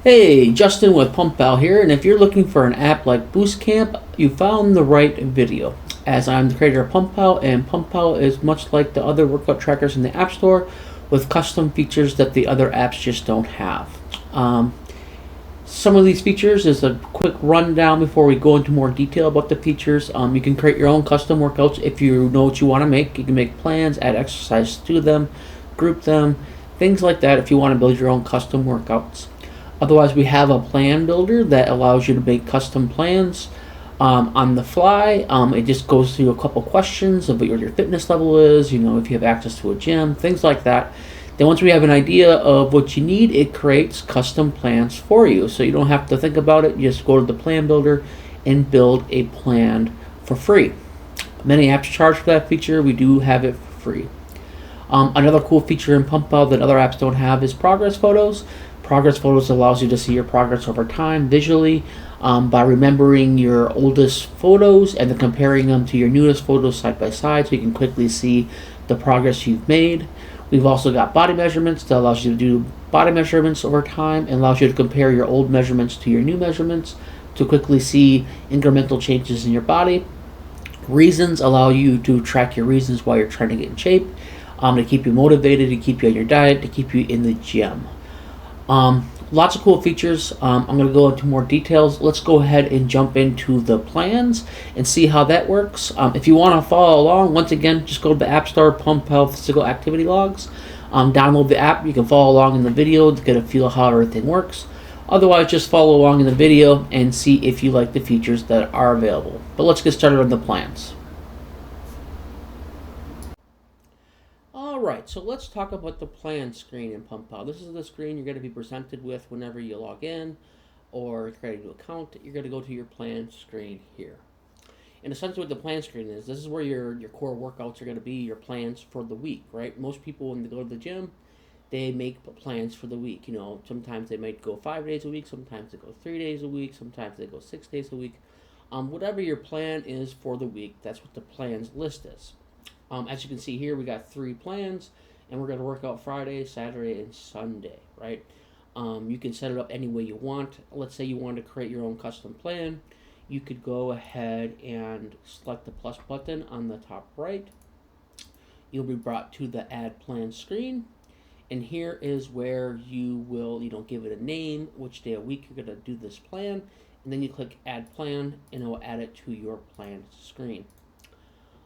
Hey, Justin with PumpPal here, and if you're looking for an app like Boostcamp, you found the right video. As I'm the creator of PumpPal, and PumpPal is much like the other workout trackers in the App Store with custom features that the other apps just don't have. Um, some of these features is a quick rundown before we go into more detail about the features. You can create your own custom workouts if you know what you want to make. You can make plans, add exercises to them, group them, things like that if you want to build your own custom workouts. Otherwise, we have a plan builder that allows you to make custom plans on the fly. It just goes through a couple questions of what your fitness level is, if you have access to a gym, things like that. Then once we have an idea of what you need, it creates custom plans for you. So you don't have to think about it. You just go to the plan builder and build a plan for free. Many apps charge for that feature. We do have it for free. Another cool feature in PumpPal that other apps don't have is progress photos. Progress photos allows you to see your progress over time visually by remembering your oldest photos and then comparing them to your newest photos side by side so you can quickly see the progress you've made. We've also got body measurements that allows you to do body measurements over time and allows you to compare your old measurements to your new measurements to quickly see incremental changes in your body. Reasons allow you to track your reasons while you're trying to get in shape, to keep you motivated, to keep you on your diet, to keep you in the gym. Lots of cool features. I'm going to go into more details. Let's go ahead and jump into the plans and see how that works. If you want to follow along, once again, just go to the App Store, PumpPal Physical Activity Logs. Download the app. You can follow along in the video to get a feel of how everything works. Otherwise, just follow along in the video and see if you like the features that are available. But let's get started on the plans. Alright, so let's talk about the plan screen in PumpPal. This is the screen you're going to be presented with whenever you log in or create a new account. You're going to go to your plan screen here. And essentially what the plan screen is, this is where your core workouts are going to be, your plans for the week, right? Most people when they go to the gym, they make plans for the week. Sometimes they might go 5 days a week, sometimes they go 3 days a week, sometimes they go 6 days a week. Whatever your plan is for the week, that's what the plans list is. As you can see here, we got 3 plans, and we're going to work out Friday, Saturday, and Sunday, right? You can set it up any way you want. Let's say you want to create your own custom plan. You could go ahead and select the plus button on the top right. You'll be brought to the Add Plan screen, and here is where you will, give it a name, which day a week you're going to do this plan, and then you click Add Plan, and it will add it to your plan screen.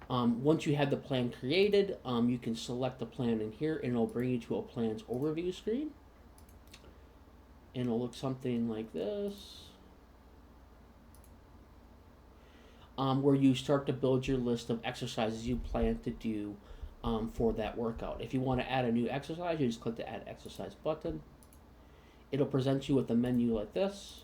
Once you have the plan created, you can select the plan in here and it'll bring you to a plan's overview screen. And it'll look something like this. Where you start to build your list of exercises you plan to do for that workout. If you want to add a new exercise, you just click the Add Exercise button. It'll present you with a menu like this,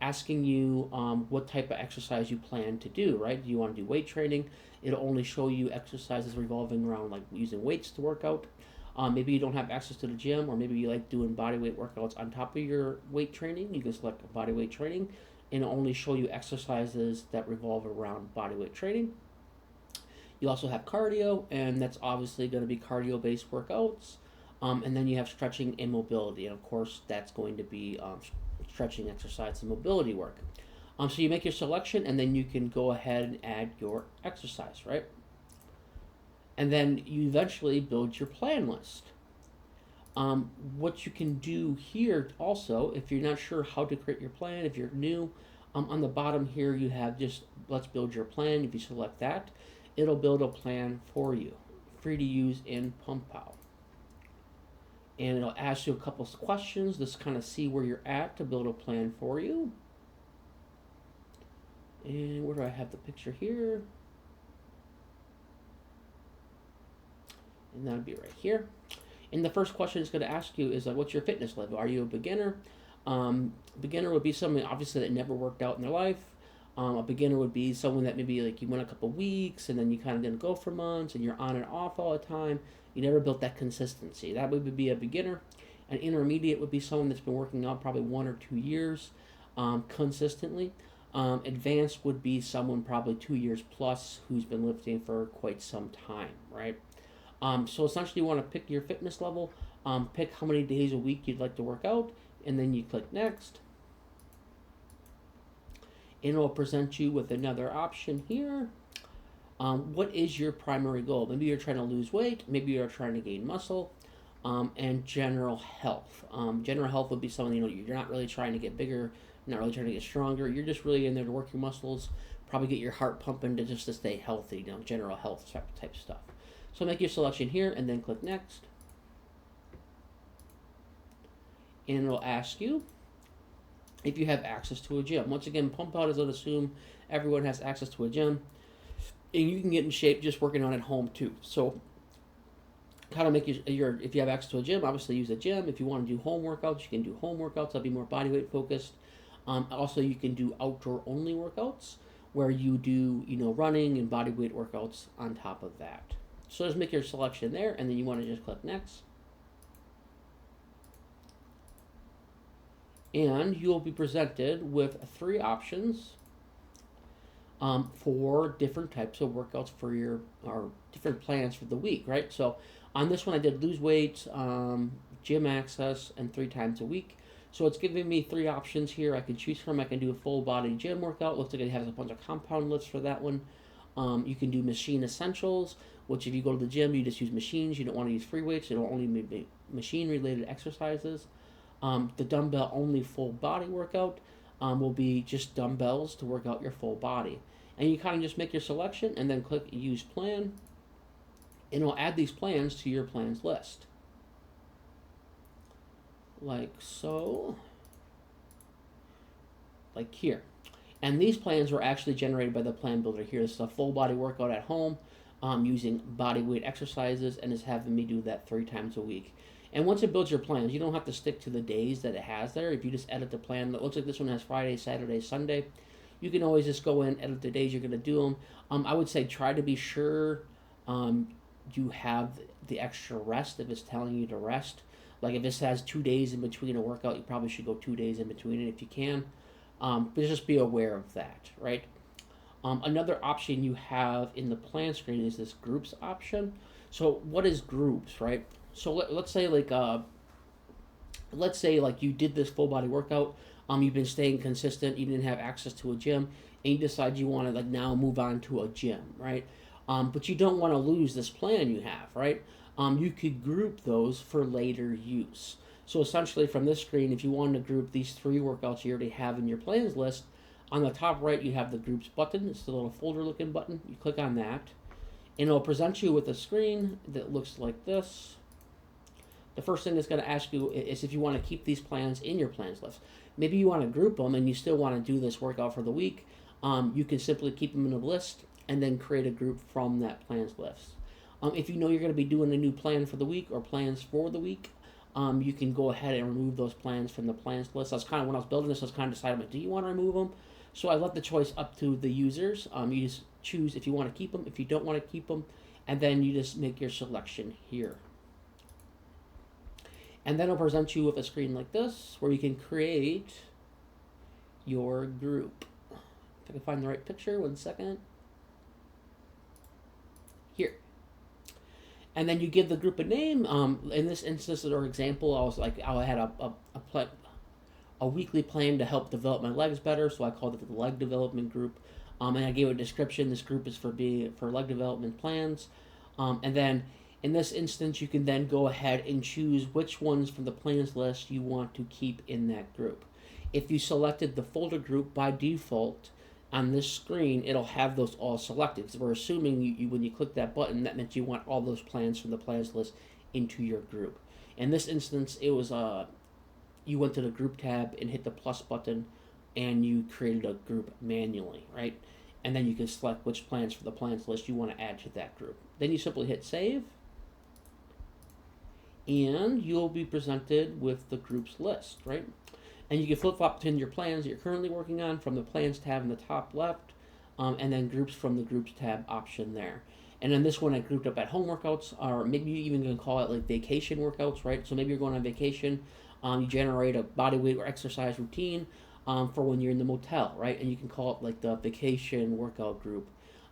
asking you what type of exercise you plan to do, right? Do you want to do weight training? It'll only show you exercises revolving around like using weights to work out. Maybe you don't have access to the gym, or maybe you like doing body weight workouts on top of your weight training. You can select body weight training, and it'll only show you exercises that revolve around body weight training. You also have cardio, and that's obviously going to be cardio-based workouts. And then you have stretching and mobility, and of course that's going to be stretching exercise and mobility work. So you make your selection, and then you can go ahead and add your exercise, right? And then you eventually build your plan list. What you can do here also, if you're not sure how to create your plan, if you're new, on the bottom here you have just let's build your plan. If you select that, it'll build a plan for you, free to use in PumpPal. And it'll ask you a couple of questions to kind of see where you're at to build a plan for you. And where do I have the picture here? And that'll be right here. And the first question it's going to ask you is, what's your fitness level? Are you a beginner? Beginner would be someone obviously that never worked out in their life. A beginner would be someone that maybe like you went a couple weeks and then you kind of didn't go for months and you're on and off all the time. You never built that consistency. That would be a beginner. An intermediate would be someone that's been working out probably 1 or 2 years consistently. Advanced would be someone probably 2 years plus who's been lifting for quite some time, right? So essentially you want to pick your fitness level. Pick how many days a week you'd like to work out, and then you click next. And it will present you with another option here. What is your primary goal? Maybe you're trying to lose weight, maybe you're trying to gain muscle, and general health. General health would be something, you're not really trying to get bigger, not really trying to get stronger. You're just really in there to work your muscles, probably get your heart pumping just to stay healthy, general health type stuff. So make your selection here and then click next. And it'll ask you if you have access to a gym. Once again, PumpPal doesn't assume everyone has access to a gym. And you can get in shape just working on at home too. So how to make if you have access to a gym, obviously use a gym. If you want to do home workouts, you can do home workouts. That'll be more body weight focused. Also, you can do outdoor only workouts where you do running and body weight workouts on top of that. So just make your selection there, and then you want to just click next. And you'll be presented with 3 options for different types of workouts for or different plans for the week, right? So on this one, I did lose weight, gym access, and 3 times a week. So it's giving me 3 options here I can choose from. I can do a full body gym workout. Looks like it has a bunch of compound lifts for that one. You can do machine essentials, which if you go to the gym, you just use machines. You don't want to use free weights. It'll only be machine related exercises. The dumbbell only full body workout will be just dumbbells to work out your full body. And you kind of just make your selection and then click use plan, and it'll add these plans to your plans list. Like so. Like here. And these plans were actually generated by the plan builder here. This is a full body workout at home using body weight exercises, and it's having me do that 3 times a week. And once it builds your plans, you don't have to stick to the days that it has there. If you just edit the plan, it looks like this one has Friday, Saturday, Sunday. You can always just go in, edit the days you're going to do them. I would say try to be sure you have the extra rest if it's telling you to rest. Like if this has 2 days in between a workout, you probably should go 2 days in between it if you can. But just be aware of that, right? Another option you have in the plan screen is this groups option. So what is groups, right? So let's say you did this full body workout. You've been staying consistent. You didn't have access to a gym, and you decide you want to now move on to a gym, right? But you don't want to lose this plan you have, right? You could group those for later use. So essentially, from this screen, if you wanted to group these 3 workouts you already have in your plans list, on the top right you have the groups button. It's the little folder-looking button. You click on that, and it'll present you with a screen that looks like this. The first thing it's going to ask you is if you want to keep these plans in your plans list. Maybe you want to group them and you still want to do this workout for the week. You can simply keep them in a list and then create a group from that plans list. If you know you're going to be doing a new plan for the week or plans for the week, you can go ahead and remove those plans from the plans list. That's kind of when I was building this, I was kind of deciding, do you want to remove them? So I left the choice up to the users. You just choose if you want to keep them, if you don't want to keep them, and then you just make your selection here. And then it'll present you with a screen like this where you can create your group. If I can find the right picture, 1 second. Here. And then you give the group a name. In this instance or example, I had a weekly plan to help develop my legs better, so I called it the leg development group. And I gave a description. This group is for leg development plans. And then in this instance, you can then go ahead and choose which ones from the plans list you want to keep in that group. If you selected the folder group by default on this screen, it'll have those all selected. So we're assuming you when you click that button, that meant you want all those plans from the plans list into your group. In this instance, it was you went to the group tab and hit the plus button, and you created a group manually, right? And then you can select which plans for the plans list you want to add to that group. Then you simply hit save, and you'll be presented with the groups list, right? And you can flip-flop between your plans that you're currently working on from the plans tab in the top left, and then groups from the groups tab option there. And then this one I grouped up at home workouts, or maybe you even can call it like vacation workouts, right? So maybe you're going on vacation, you generate a body weight or exercise routine for when you're in the motel, right? And you can call it like the vacation workout group.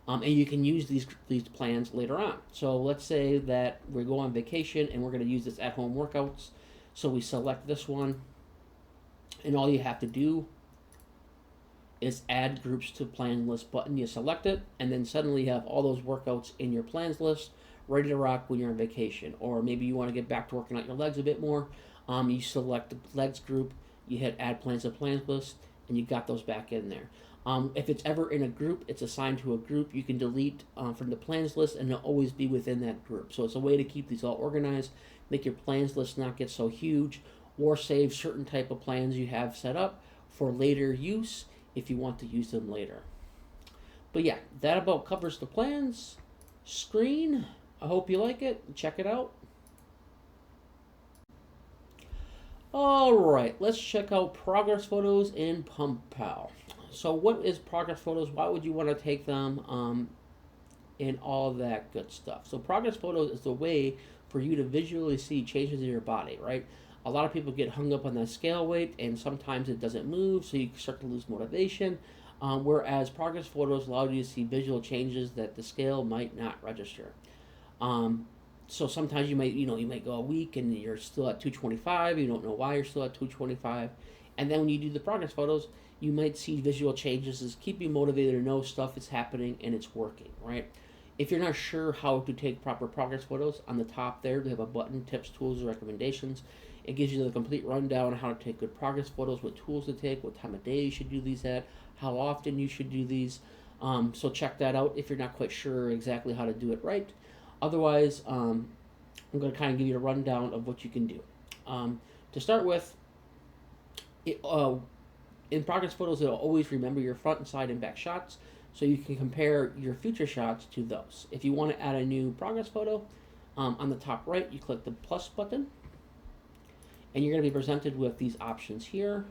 And you can use these plans later on. So let's say that we go on vacation and we're going to use this at-home workouts. So we select this one, and all you have to do is add groups to plan list button. You select it, and then suddenly you have all those workouts in your plans list ready to rock when you're on vacation. Or maybe you want to get back to working out your legs a bit more. You select the legs group, you hit add plans to plans list, and you got those back in there. If it's ever in a group, it's assigned to a group. You can delete from the plans list, and it'll always be within that group. So it's a way to keep these all organized, make your plans list not get so huge, or save certain type of plans you have set up for later use if you want to use them later. But yeah, that about covers the plans screen. I hope you like it. Check it out. Alright, let's check out progress photos in PumpPal. So what is progress photos? Why would you want to take them? And all that good stuff. So progress photos is the way for you to visually see changes in your body, right? A lot of people get hung up on that scale weight, and sometimes it doesn't move, so you start to lose motivation. Whereas progress photos allow you to see visual changes that the scale might not register. So sometimes you might go a week and you're still at 225. You don't know why you're still at 225. And then when you do the progress photos, you might see visual changes that keep you motivated to know stuff is happening and it's working, right? If you're not sure how to take proper progress photos, on the top there, they have a button, tips, tools, and recommendations. It gives you the complete rundown on how to take good progress photos, what tools to take, what time of day you should do these at, how often you should do these. So check that out if you're not quite sure exactly how to do it right. Otherwise, I'm going to kind of give you a rundown of what you can do. To start with, in progress photos, it'll always remember your front and side and back shots, so you can compare your future shots to those. If you want to add a new progress photo, on the top right, you click the plus button, and you're going to be presented with these options here.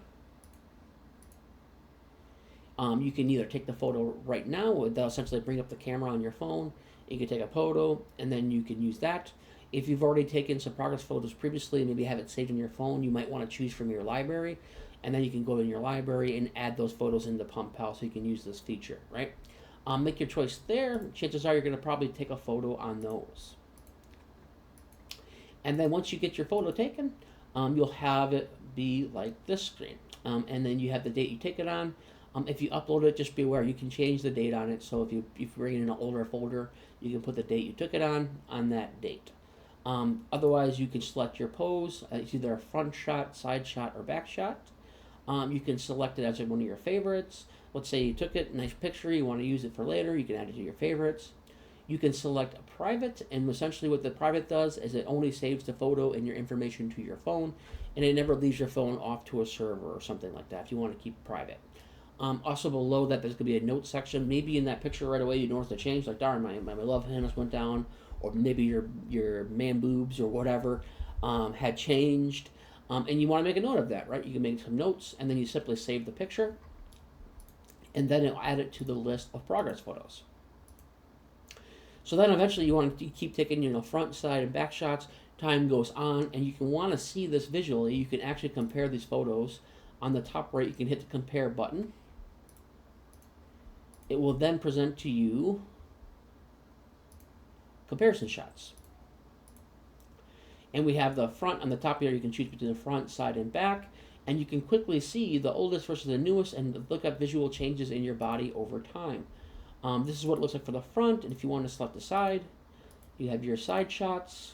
You can either take the photo right now, that'll essentially bring up the camera on your phone. You can take a photo, and then you can use that. If you've already taken some progress photos previously, maybe have it saved in your phone, you might want to choose from your library, and then you can go in your library and add those photos into PumpPal so you can use this feature, right? Make your choice there. Chances are you're going to probably take a photo on those. And then once you get your photo taken, you'll have it be like this screen. And then you have the date you take it on. If you upload it, just be aware you can change the date on it. So if you bring in an older folder, you can put the date you took it on that date. Otherwise, you can select your pose. It's either a front shot, side shot, or back shot. You can select it as one of your favorites. Let's say you took it, nice picture, you want to use it for later, you can add it to your favorites. You can select a private, and essentially what the private does is it only saves the photo and your information to your phone, and it never leaves your phone off to a server or something like that if you want to keep it private. Also below that, there's going to be a note section. Maybe in that picture right away you notice the change, like darn, my love handles went down, or maybe your man boobs or whatever had changed, and you want to make a note of that, right? You can make some notes, and then you simply save the picture, and then it'll add it to the list of progress photos. So then eventually you want to keep taking, front, side, and back shots. Time goes on, and you can want to see this visually. You can actually compare these photos. On the top right, you can hit the compare button. It will then present to you comparison shots. And we have the front on the top here. You can choose between the front, side, and back. And you can quickly see the oldest versus the newest and look at visual changes in your body over time. This is what it looks like for the front, and if you want to select the side, you have your side shots,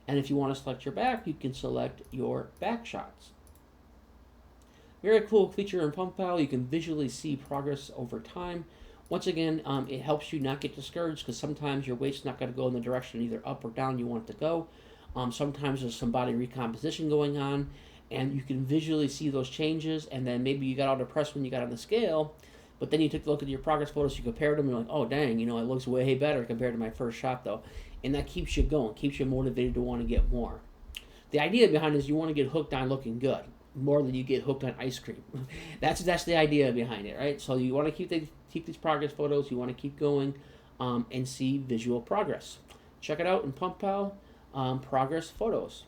and if you want to select your back, you can select your back shots. Very cool feature in PumpPal. You can visually see progress over time. Once again, it helps you not get discouraged because sometimes your weight's not going to go in the direction either up or down you want it to go. Sometimes there's some body recomposition going on, and you can visually see those changes, and then maybe you got all depressed when you got on the scale, but then you took a look at your progress photos, you compared them, and you're like, oh, dang, it looks way better compared to my first shot, though. And that keeps you going, keeps you motivated to want to get more. The idea behind it is you want to get hooked on looking good, more than you get hooked on ice cream. That's the idea behind it, right? So you want to keep these progress photos, you want to keep going, and see visual progress. Check it out in PumpPal, progress photos.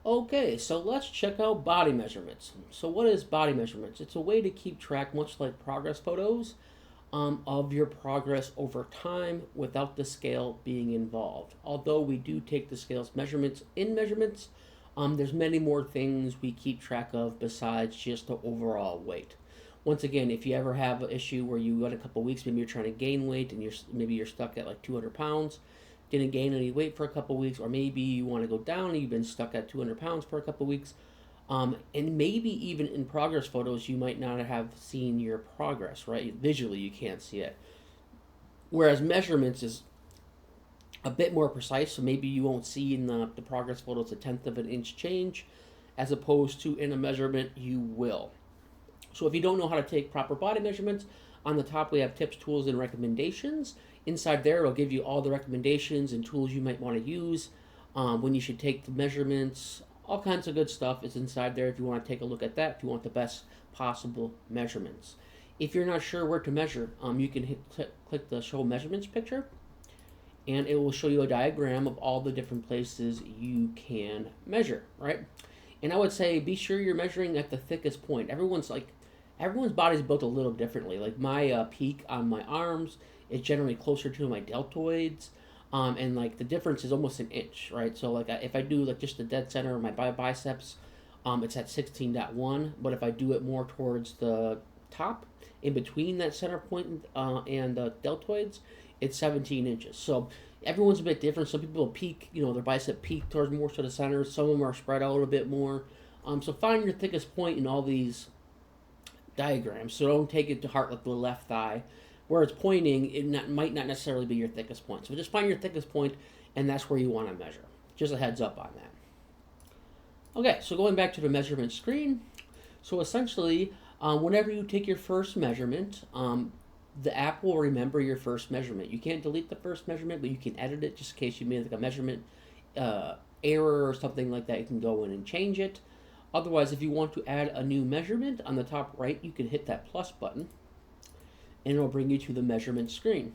Okay, so let's check out body measurements. So what is body measurements? It's a way to keep track, much like progress photos, of your progress over time without the scale being involved. Although we do take the scale's measurements in measurements, there's many more things we keep track of besides just the overall weight. Once again, if you ever have an issue where you got a couple weeks, maybe you're trying to gain weight and maybe you're stuck at like 200 pounds, didn't gain any weight for a couple weeks, or maybe you want to go down and you've been stuck at 200 pounds for a couple weeks, and maybe even in progress photos, you might not have seen your progress, right? Visually, you can't see it. Whereas measurements is a bit more precise, so maybe you won't see in the progress photos a tenth of an inch change, as opposed to in a measurement, you will. So if you don't know how to take proper body measurements, on the top we have tips, tools, and recommendations. Inside there, it'll give you all the recommendations and tools you might want to use when you should take the measurements. All kinds of good stuff is inside there if you want to take a look at that, if you want the best possible measurements. If you're not sure where to measure, you can click the Show Measurements picture, and it will show you a diagram of all the different places you can measure, right? And I would say be sure you're measuring at the thickest point. Everyone's body's built a little differently. Like my peak on my arms is generally closer to my deltoids, and like the difference is almost an inch, right? So like if I do like just the dead center of my biceps, it's at 16.1. But if I do it more towards the top, in between that center point and the deltoids, it's 17 inches. So everyone's a bit different. Some people peak, their bicep peak towards more to the center. Some of them are spread out a little bit more. So find your thickest point in all these diagrams. So don't take it to heart like the left thigh. Where it's pointing, might not necessarily be your thickest point. So just find your thickest point, and that's where you want to measure. Just a heads up on that. Okay, so going back to the measurement screen. So essentially, whenever you take your first measurement, the app will remember your first measurement. You can't delete the first measurement, but you can edit it just in case you made like a measurement error or something like that. You can go in and change it. Otherwise, if you want to add a new measurement, on the top right, you can hit that plus button, and it'll bring you to the measurement screen.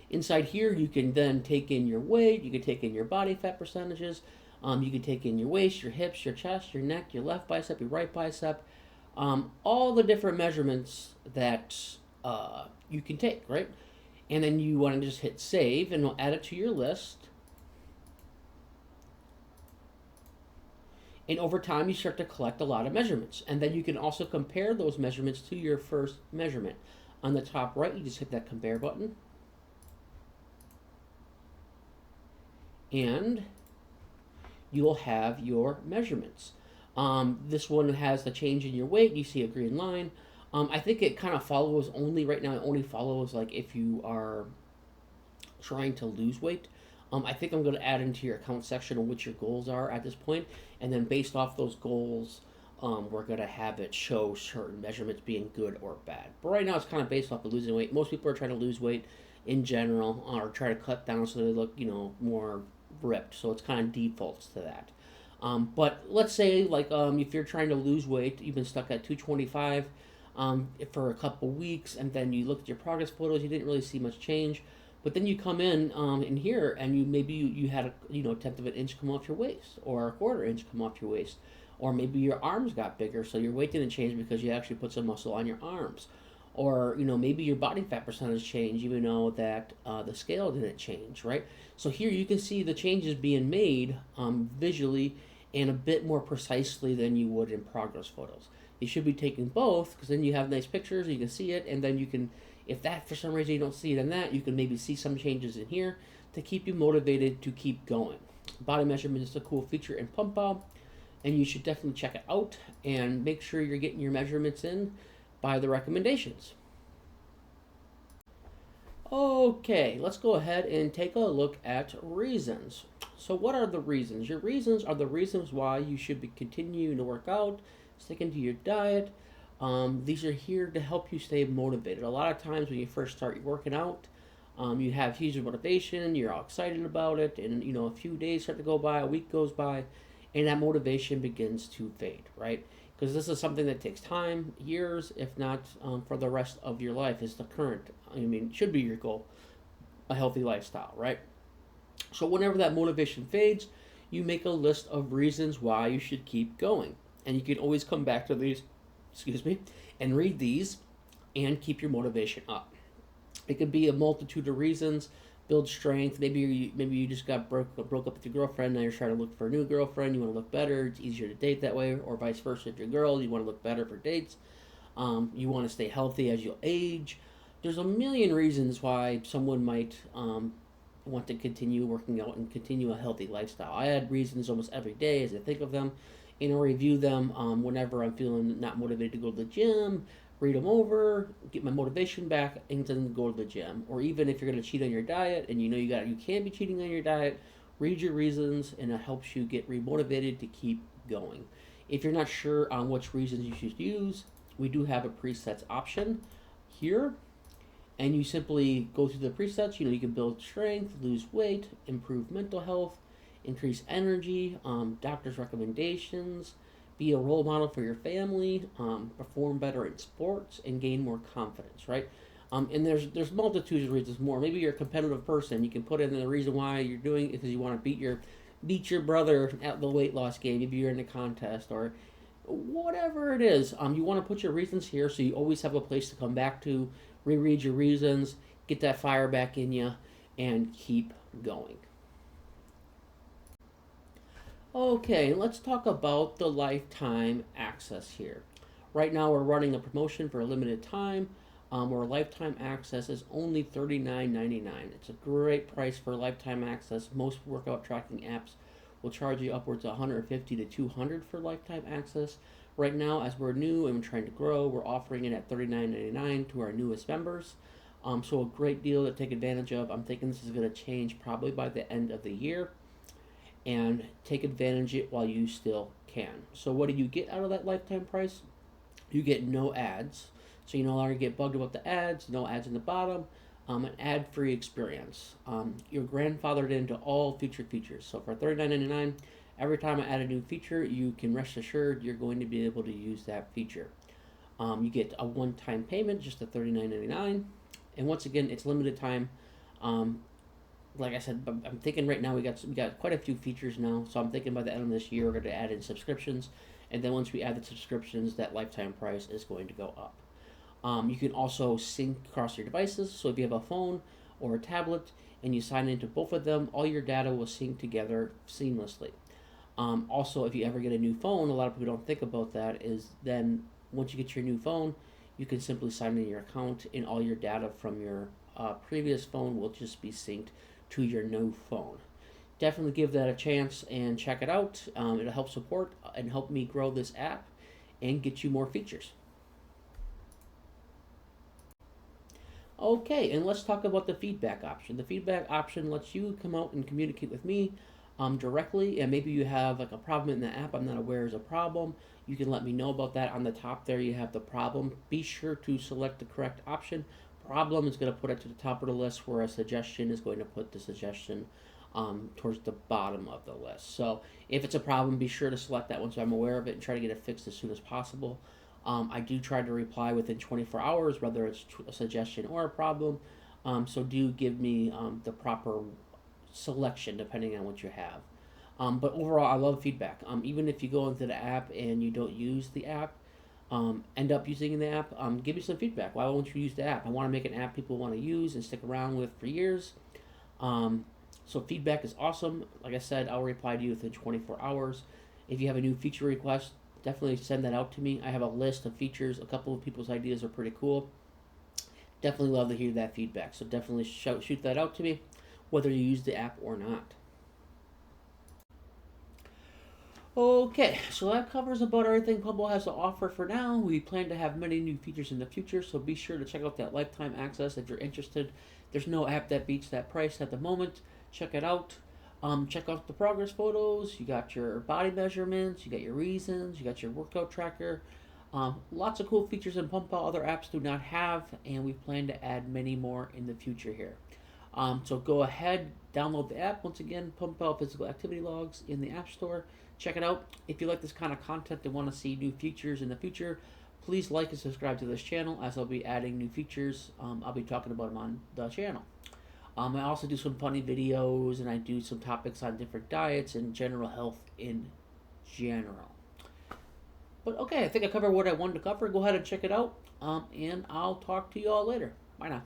Inside here, you can then take in your weight, you can take in your body fat percentages, you can take in your waist, your hips, your chest, your neck, your left bicep, your right bicep, all the different measurements that you can take, right? And then you want to just hit save, and it'll add it to your list. And over time, you start to collect a lot of measurements. And then you can also compare those measurements to your first measurement. On the top right, you just hit that compare button. And you'll have your measurements. This one has the change in your weight. You see a green line. I think it kind of follows right now, it only follows like if you are trying to lose weight. I think I'm going to add into your account section of what your goals are at this point, and then based off those goals, we're going to have it show certain measurements being good or bad. But right now, it's kind of based off of losing weight. Most people are trying to lose weight in general, or try to cut down so they look, more ripped. So it's kind of defaults to that. But let's say, like, if you're trying to lose weight, you've been stuck at 225 for a couple weeks, and then you look at your progress photos, you didn't really see much change. But then you come in here, and you had a tenth of an inch come off your waist, or a quarter inch come off your waist, or maybe your arms got bigger, so your weight didn't change because you actually put some muscle on your arms, or maybe your body fat percentage changed, even though that the scale didn't change, right? So here you can see the changes being made visually and a bit more precisely than you would in progress photos. You should be taking both, because then you have nice pictures, you can see it, and then you can, if that for some reason you don't see it in that, you can maybe see some changes in here to keep you motivated to keep going. Body measurement is a cool feature in PumpPal, and you should definitely check it out and make sure you're getting your measurements in by the recommendations. Okay, let's go ahead and take a look at reasons. So what are the reasons? Your reasons are the reasons why you should be continuing to work out, sticking to your diet. These are here to help you stay motivated. A lot of times when you first start working out, you have huge motivation, you're all excited about it, and a few days start to go by, a week goes by, and that motivation begins to fade, right? Because this is something that takes time, years, if not for the rest of your life, is the current, should be your goal, a healthy lifestyle, right? So whenever that motivation fades, you make a list of reasons why you should keep going. And you can always come back to these, and read these and keep your motivation up. It could be a multitude of reasons. Build strength. Maybe you just got broke up with your girlfriend. Now you're trying to look for a new girlfriend. You want to look better. It's easier to date that way, or vice versa. If you're a girl, you want to look better for dates. You want to stay healthy as you age. There's a million reasons why someone might want to continue working out and continue a healthy lifestyle. I add reasons almost every day as I think of them, and I review them whenever I'm feeling not motivated to go to the gym. Read them over, get my motivation back, and then go to the gym. Or even if you're going to cheat on your diet and you know you can't be cheating on your diet, read your reasons, and it helps you get remotivated to keep going. If you're not sure on which reasons you should use, we do have a presets option here, and you simply go through the presets. You can build strength, lose weight, improve mental health, increase energy, doctor's recommendations, be a role model for your family, perform better in sports, and gain more confidence, right? And there's multitudes of reasons more. Maybe you're a competitive person. You can put in the reason why you're doing it because you want to beat your brother at the weight loss game. Maybe you're in a contest or whatever it is. You want to put your reasons here so you always have a place to come back to, reread your reasons, get that fire back in you, and keep going. Okay, let's talk about the lifetime access here. Right now we're running a promotion for a limited time where lifetime access is only $39.99. It's a great price for lifetime access. Most workout tracking apps will charge you upwards of $150 to $200 for lifetime access. Right now, as we're new and we're trying to grow, we're offering it at $39.99 to our newest members. So a great deal to take advantage of. I'm thinking this is going to change probably by the end of the year. And take advantage of it while you still can. So what do you get out of that lifetime price? You get no ads. So you no longer get bugged about the ads, no ads in the bottom, an ad-free experience. You're grandfathered into all featured features. So for $39.99, every time I add a new feature, you can rest assured you're going to be able to use that feature. You get a one-time payment, just a $39.99. And once again, it's limited time. Like I said, I'm thinking right now we got quite a few features now, so I'm thinking by the end of this year we're going to add in subscriptions, and then once we add the subscriptions, that lifetime price is going to go up. You can also sync across your devices, so if you have a phone or a tablet and you sign into both of them, all your data will sync together seamlessly. Also, if you ever get a new phone, a lot of people don't think about that, is then once you get your new phone, you can simply sign in your account and all your data from your previous phone will just be synced to your new phone. Definitely give that a chance and check it out. It'll help support and help me grow this app and get you more features. Okay, and let's talk about the feedback option. The feedback option lets you come out and communicate with me directly, and maybe you have like a problem in the app I'm not aware is a problem. You can let me know about that. On the top there you have the problem. Be sure to select the correct option. Problem is going to put it to the top of the list, where a suggestion is going to put the suggestion towards the bottom of the list. So if it's a problem, be sure to select that one so I'm aware of it and try to get it fixed as soon as possible. I do try to reply within 24 hours, whether it's a suggestion or a problem. So do give me the proper selection depending on what you have. But overall, I love feedback. Even if you go into the app and you don't use the app, end up using the app, give me some feedback. Why won't you use the app? I want to make an app people want to use and stick around with for years. So feedback is awesome. Like I said, I'll reply to you within 24 hours. If you have a new feature request, definitely send that out to me. I have a list of features. A couple of people's ideas are pretty cool. Definitely love to hear that feedback. So definitely shoot that out to me, whether you use the app or not. Okay, so that covers about everything PumpPal has to offer for now. We plan to have many new features in the future, so be sure to check out that lifetime access if you're interested. There's no app that beats that price at the moment. Check it out. Check out the progress photos. You got your body measurements. You got your reasons. You got your workout tracker. Lots of cool features in PumpPal other apps do not have, and we plan to add many more in the future here. So go ahead, download the app. Once again, PumpPal Physical Activity Logs in the App Store. Check it out. If you like this kind of content and want to see new features in the future, please like and subscribe to this channel, as I'll be adding new features. I'll be talking about them on the channel. I also do some funny videos, and I do some topics on different diets and general health in general. But okay, I think I covered what I wanted to cover. Go ahead and check it out, and I'll talk to you all later. Bye now.